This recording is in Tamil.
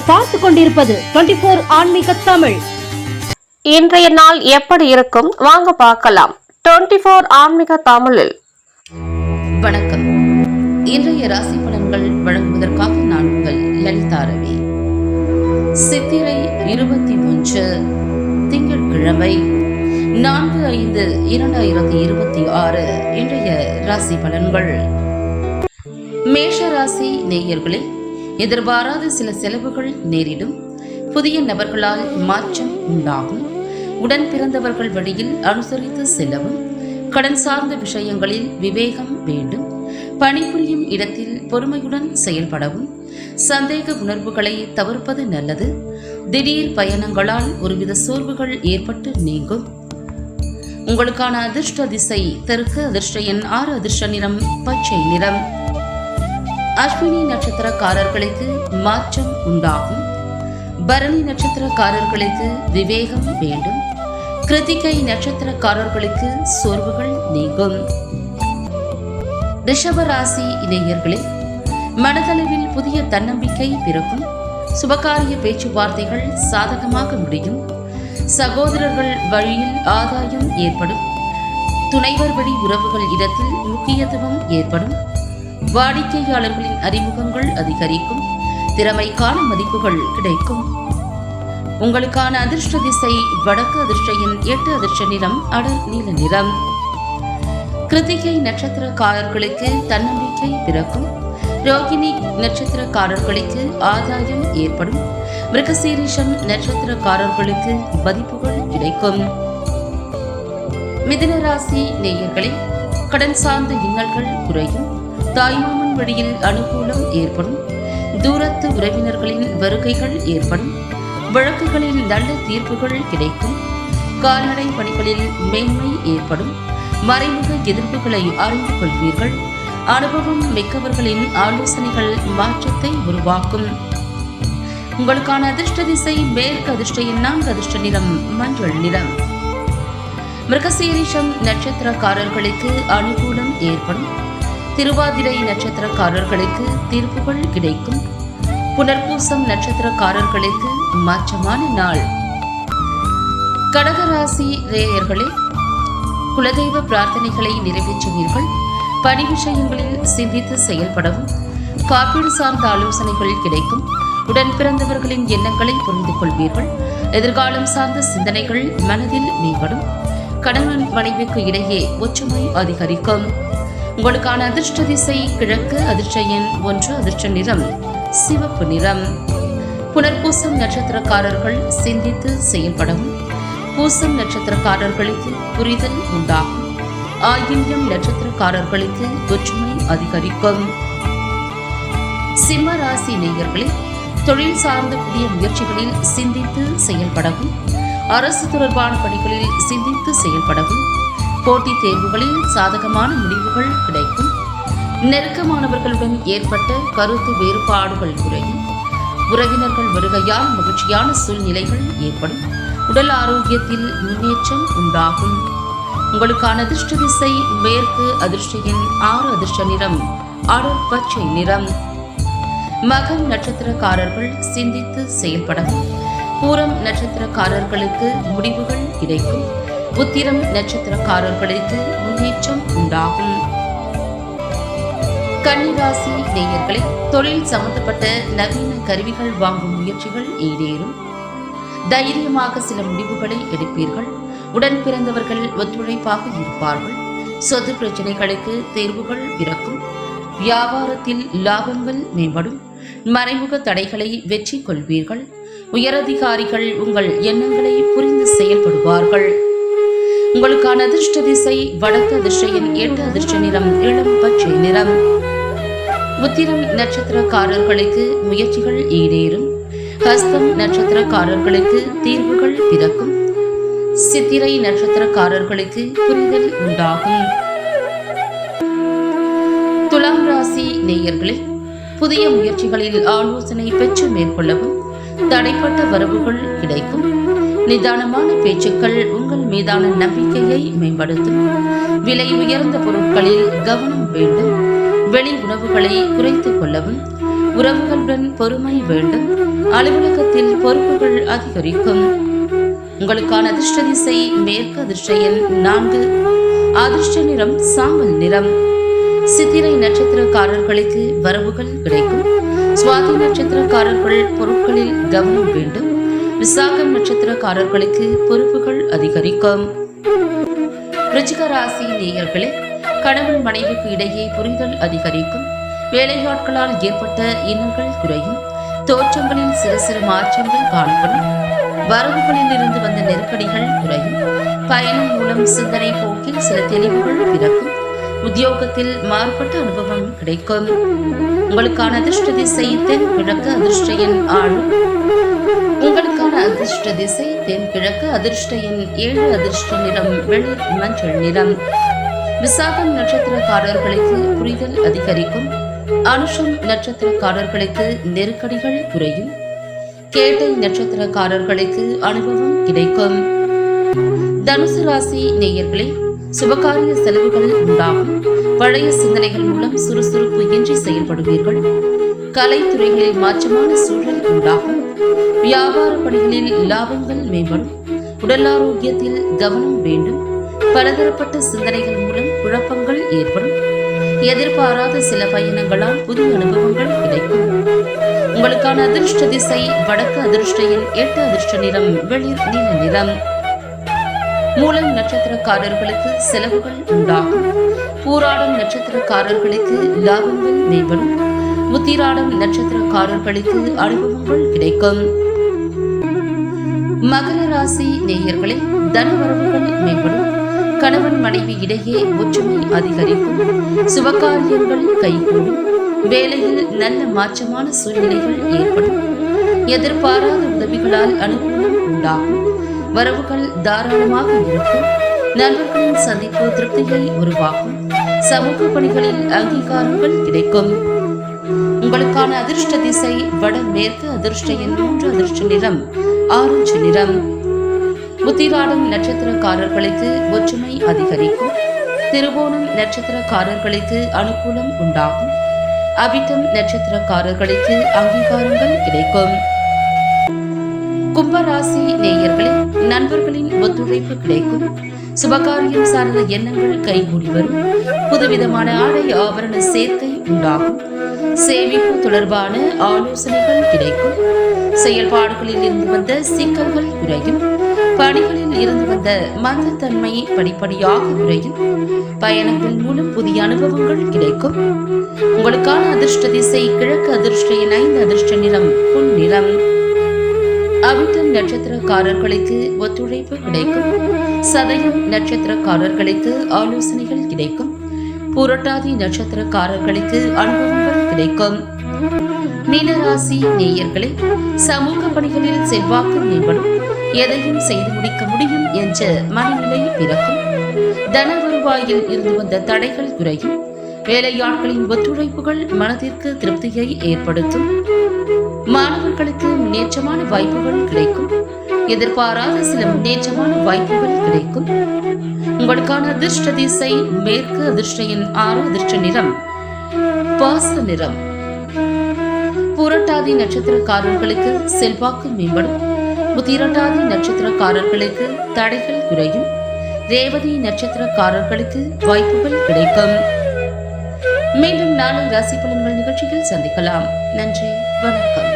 நீங்கள் பார்த்து கொண்டிருப்பது 24 ஆன்மீக தமிழ். இன்றைய நாள் எப்படி இருக்கும் வாங்க பார்க்கலாம். 24 ஆன்மீக தமிழில் வணக்கம். இன்றைய ராசி பலன்கள் வழங்குவதற்காக நான் உங்கள் லலிதா ரவி. சித்திரை 21 திங்கட்கிழமை 4/5/2026 இன்றைய ராசி பலன்கள். மேஷ ராசி நேயர்களே, எதிர்பாராத சில செலவுகள் நேரிடும். புதிய நபர்களால் மாற்றம் உண்டாகும். உடன் பிறந்தவர்கள் வழியில் அனுசரித்து செல்லவும். கடன் சார்ந்த விஷயங்களில் விவேகம் வேண்டும். பணிபுரியும் இடத்தில் பொறுமையுடன் செயல்படவும். சந்தேக உணர்வுகளை தவிர்ப்பது நல்லது. திடீர் பயணங்களால் ஒருவித சோர்வுகள் ஏற்பட்டு நீங்கும். உங்களுக்கான அதிர்ஷ்ட திசை தெற்கு. அதிர்ஷ்ட எண் 6. அதிர்ஷ்ட நிறம் பச்சை நிறம். அஸ்வினி நட்சத்திரக்காரர்களுக்கு மாற்றம் உண்டாகும். பரணி நட்சத்திரக்காரர்களுக்கு விவேகம் வேண்டும். கிருத்திகை நட்சத்திரக்காரர்களுக்கு சோர்வுகள் நீங்கும். ரிஷபராசி இளைஞர்களே, மனதளவில் புதிய தன்னம்பிக்கை பிறக்கும். சுபகாரிய பேச்சுவார்த்தைகள் சாதகமாக முடியும். சகோதரர்கள் வழியில் ஆதாயம் ஏற்படும். துணைவர் வழி உறவுகள் இடத்தில் முக்கியத்துவம் ஏற்படும். வாடிக்கையாளர்களின் அறிமுகங்கள் அதிகரிக்கும். திறமைக்கான மதிப்புகள் கிடைக்கும். உங்களுக்கான அதிர்ஷ்ட திசை வடக்கு. அதிர்ஷ்ட எண் 8. அதிர்ஷ்ட நிறம் அடர் நீல நிறம். கிருத்திகை நட்சத்திரக்காரர்களுக்கு தன்னம்பிக்கை பிறக்கும். ரோகிணி நட்சத்திரக்காரர்களுக்கு ஆதாயம் ஏற்படும். மிருகசீரிஷம் நட்சத்திரக்காரர்களுக்கு மதிப்புகள் கிடைக்கும். மிதுன ராசி நேயர்களே, கடன் சார்ந்த இன்னல்கள் குறையும். தாய்மாமன் வழியில் அனுகூலம் ஏற்படும். தூரத்து உறவினர்களின் வருகைகள் ஏற்படும். வழக்குகளில் நல்ல தீர்ப்புகள் கிடைக்கும். கால்நடை பணிகளில் மேன்மை ஏற்படும். மறைமுக எதிர்ப்புகளை அறிந்து கொள்வீர்கள். அனுபவம் மிக்கவர்களின் ஆலோசனைகள் மாற்றத்தை உருவாக்கும். உங்களுக்கான அதிர்ஷ்ட திசை மேற்கு. அதிர்ஷ்ட எண் 4. அதிர்ஷ்ட நிறம் மஞ்சள் நிறம். மிருகசீரிஷம் நட்சத்திரக்காரர்களுக்கு அனுகூலம் ஏற்படும். திருவாதிரை நட்சத்திரக்காரர்களுக்கு தீர்ப்புகள் கிடைக்கும். புனர்பூசம் நட்சத்திரக்காரர்களுக்கு மாற்றமான நாள். கடகராசி நேயர்களே, குலதெய்வ பிரார்த்தனைகளை நிறைவேற்றுவீர்கள். பணி விஷயங்களில் சிந்தித்து செயல்படவும். காப்பீடு சார்ந்த ஆலோசனைகள் கிடைக்கும். உடன் பிறந்தவர்களின் எண்ணங்களை புரிந்து கொள்வீர்கள். எதிர்காலம் சார்ந்த சிந்தனைகள் மனதில் மேம்படும். கணவன் மனைவிக்கு இடையே ஒற்றுமை அதிகரிக்கும். உங்களுக்கான அதிர்ஷ்ட திசை கிழக்கு. அதிர்ஷ்ட எண் 1. அதிர்ஷ்ட நிறம் சிவப்பு நிறம். புனர்பூசம் நட்சத்திரக்காரர்கள் சிந்தித்து செயல்படவும். பூசம் நட்சத்திரக்காரர்களுக்கு புரிதல் உண்டாகும். ஆயில்யம் நட்சத்திரக்காரர்களுக்கு ஒற்றுமை அதிகரிக்கும். சிம்ம ராசி நேயர்களே, தொழில் சார்ந்த புதிய முயற்சிகளில் சிந்தித்து செயல்படவும். அரசு தொடர்பான பணிகளில் சிந்தித்து செயல்படவும். போட்டித் தேர்வுகளில் சாதகமான முடிவுகள் கிடைக்கும். நெருக்கமானவர்களுடன் ஏற்பட்ட கருத்து வேறுபாடுகள் குறையும். உறவினர்கள் வருகையால் மகிழ்ச்சியான சூழ்நிலைகள் ஏற்படும். உடல் ஆரோக்கியத்தில் முன்னேற்றம் உண்டாகும். உங்களுக்கான அதிர்ஷ்ட திசை மேற்கு. அதிர்ஷ்ட எண் 6. அதிர்ஷ்ட நிறம் அடர் பச்சை நிறம். மகம் நட்சத்திரக்காரர்கள் சிந்தித்து செயல்படவும். பூரம் நட்சத்திரக்காரர்களுக்கு முடிவுகள் கிடைக்கும். உத்திரம் நட்சத்திரக்காரர்களுக்கு முன்னேற்றம் உண்டாகும். கன்னிராசி நேயர்களே, தொழில் சம்பந்தப்பட்ட நவீன கருவிகள் வாங்கும் முயற்சிகள் ஈடேறும். தைரியமாக சில முடிவுகளை எடுப்பீர்கள். உடன் பிறந்தவர்கள் ஒத்துழைப்பாக இருப்பார்கள். சொத்து பிரச்சனைகளுக்கு தேர்வுகள் பிறக்கும். வியாபாரத்தில் லாபங்கள் மேம்படும். மறைமுக தடைகளை வெற்றி கொள்வீர்கள். உயரதிகாரிகள் உங்கள் எண்ணங்களை புரிந்து செயல்படுவார்கள். உங்களுக்கான அதிர்ஷ்ட திசை வடக்கு. அதிர்ஷ்ட எண் 8. அதிர்ஷ்ட நிறம் இளம் பச்சை நிறம். உத்திரம் நட்சத்திரக்காரர்களுக்கு முயற்சிகள் ஈடேறும். ஹஸ்தம் நட்சத்திரக்காரர்களுக்கு தீர்வுகள் பிறக்கும். சித்திரை நட்சத்திரக்காரர்களுக்கு புரிதல் உண்டாகும். துலாம் ராசி நேயர்களே, புதிய முயற்சிகளில் ஆலோசனை பெற்று மேற்கொள்ளவும். தடைப்பட்ட வரவுகள் கிடைக்கும். நிதானமான பேச்சுக்கள் உங்கள் மீதான நம்பிக்கையை மேம்படுத்தும். விலை உயர்ந்த பொருட்களில் கவனம் வேண்டும். வெளி உணவுகளை குறைத்துக் கொள்ளவும். உறவுகளுடன் பொறுமை வேண்டும். அலுவலகத்தில் பொறுப்புகள் அதிகரிக்கும். உங்களுக்கான அதிர்ஷ்ட திசை மேற்கு, அதிர்ஷ்ட எண் 4, அதிர்ஷ்ட நிறம் சாம்பல் நிறம். சித்திரை நட்சத்திரக்காரர்களுக்கு வரவுகள் கிடைக்கும். சுவாதி நட்சத்திரக்காரர்கள் பொருட்களில் கவனம் வேண்டும். விசாகம் நட்சத்திரக்காரர்களுக்கு பொறுப்புகள் அதிகரிக்கும். விருச்சிக ராசி நேயர்களே, கணவன் மனைவிக்கு இடையே புரிதல் அதிகரிக்கும். வேலையாட்களால் ஏற்பட்ட இன்னல்கள் குறையும். தோற்றங்களில் சிறு சிறு மாற்றங்கள் காணப்படும். வரவுகளில் இருந்து வந்த நெருக்கடிகள் குறையும். பயணம் மூலம் சிந்தனை போக்கில் சில தெளிவுகள் பிறக்கும். உத்தியோகத்தில் மாறுபட்ட அனுபவம் கிடைக்கும். உங்களுக்கான அதிர்ஷ்ட திசை தென்கிழக்கு, அதிர்ஷ்ட எண் 6. உங்களுக்கான அதிர்ஷ்ட திசை தென்கிழக்கு, அதிர்ஷ்ட எண் 7, அதிர்ஷ்ட நிறம் வெளிர் மஞ்சள் நிறம். விசாகம் நட்சத்திரக்காரர்களுக்கு புரிதல் அதிகரிக்கும். அனுஷம் நட்சத்திரக்காரர்களுக்கு நெருக்கடிகள் குறையும். கேட்டை நட்சத்திரக்காரர்களுக்கு அனுபவம் கிடைக்கும். தனுசு ராசி நேயர்களே, சுபகாரிய செலவுகள் உண்டாகும். பழைய சிந்தனைகள் மூலம் சுறுசுறுப்பு இன்றி செயல்படுவீர்கள். கலைத்துறைகளில் மாற்றமான சூழல் உண்டாகும். வியாபார பணிகளில் லாபங்கள் மேம்படும். உடல் ஆரோக்கியத்தில் கவனம் வேண்டும். பலதரப்பட்ட சிந்தனைகள் மூலம் குழப்பங்கள் ஏற்படும். எதிர்பாராத சில பயணங்களால் புதிய அனுபவங்கள் கிடைக்கும். உங்களுக்கான அதிர்ஷ்ட திசை வடக்கு, அதிர்ஷ்ட எண் 8, அதிர்ஷ்ட நிறம் வெளிர் நீல நிறம். மூலம் நட்சத்திரக்காரர்களுக்கு செலவுகள் உண்டாகும். பூராடம் நட்சத்திரக்காரர்களுக்கு லாபங்கள் மேம்படும். உத்திராடம் நட்சத்திரக்காரர்களுக்கு அனுபவங்கள் கிடைக்கும். மகர ராசி நேயர்களே, தனவரவுகள் மேம்படும். கணவன் மனைவி இடையே ஒற்றுமை அதிகரிக்கும். சுபகாரியங்கள் கைகூடும். வேலையில் நல்ல மாற்றமான சூழ்நிலைகள் ஏற்படும். எதிர்பாராத உதவிகளால் அனுகூலம் உண்டாகும். வரவுகள் தாராளமாக இருக்கும். நண்பர்களின் சந்திப்பு திருப்தியை உருவாக்கும். சமூக பணிகளில் அங்கீகாரங்கள் கிடைக்கும். உங்களுக்கான அதிர்ஷ்ட திசை வடமேற்கு, அதிர்ஷ்ட எண் 3, அதிர்ஷ்ட நிறம் ஆரஞ்சு நிறம். உத்திராடம் நட்சத்திரக்காரர்களுக்கு ஒற்றுமை அதிகரிக்கும். திருவோணம் நட்சத்திரக்காரர்களுக்கு அனுகூலம் உண்டாகும். அவிட்டம் நட்சத்திரக்காரர்களுக்கு அங்கீகாரங்கள் கிடைக்கும். கும்பராசி நேயர்களே, நண்பர்களின் ஒத்துழைப்பு கிடைக்கும். சுபகாரியம் சார்ந்த எண்ணங்கள் கைகூடி வரும். புதுவிதமான ஆடை ஆபரண சேர்க்கை உண்டாகும். சேமிப்பு தொடர்பான ஆலோசனைகள் கிடைக்கும். செயல்பாடுகளில் இருந்து வந்த சிக்கல்கள் குறையும். பணிகளில் இருந்து வந்த மந்தத்தன்மை படிப்படியாக குறையும். பயணங்கள் மூலம் புதிய அனுபவங்கள் கிடைக்கும். உங்களுக்கான அதிர்ஷ்ட திசை கிழக்கு, அதிர்ஷ்ட எண் 5, அதிர்ஷ்ட நிறம் பொன்னிறம். அவிட்டம் நட்சத்திரக்காரர்களுக்கு ஒத்துழைப்பு கிடைக்கும். சதயம் நட்சத்திரக்காரர்களுக்கு ஆலோசனைகள் கிடைக்கும். புரட்டாதி நட்சத்திரக்காரர்களுக்கு அனுபவங்கள் கிடைக்கும். மீனராசி நேயர்களே, சமூக பணிகளில் செல்வாக்கு மேம்படும். எதையும் செய்து முடிக்க முடியும் என்ற மனநிலை பிறக்கும். தன வருவாயில் இருந்து வந்த தடைகள் குறையும். வேலையாட்களின் ஒத்துழைப்புகள் மனதிற்கு திருப்தியை ஏற்படுத்தும். மாணவர்களுக்கு முன்னேற்றமான வாய்ப்புகள் கிடைக்கும். எதிர்பாராத சில முன்னேற்றமான வாய்ப்புகள் கிடைக்கும். உங்களுக்கான அதிர்ஷ்ட திசை மேற்கு, அதிர்ஷ்ட எண் 6, அதிர்ஷ்ட நிறம் பாச நிறம். புரட்டாதி நட்சத்திரக்காரர்களுக்கு செல்வாக்கு மேம்படும். உத்திரட்டாதி நட்சத்திரக்காரர்களுக்கு தடைகள் குறையும். ரேவதி நட்சத்திரக்காரர்களுக்கு வாய்ப்புகள் கிடைக்கும். மீண்டும் நாளை ராசி பலன்கள் நிகழ்ச்சியில் சந்திக்கலாம். நன்றி, வணக்கம்.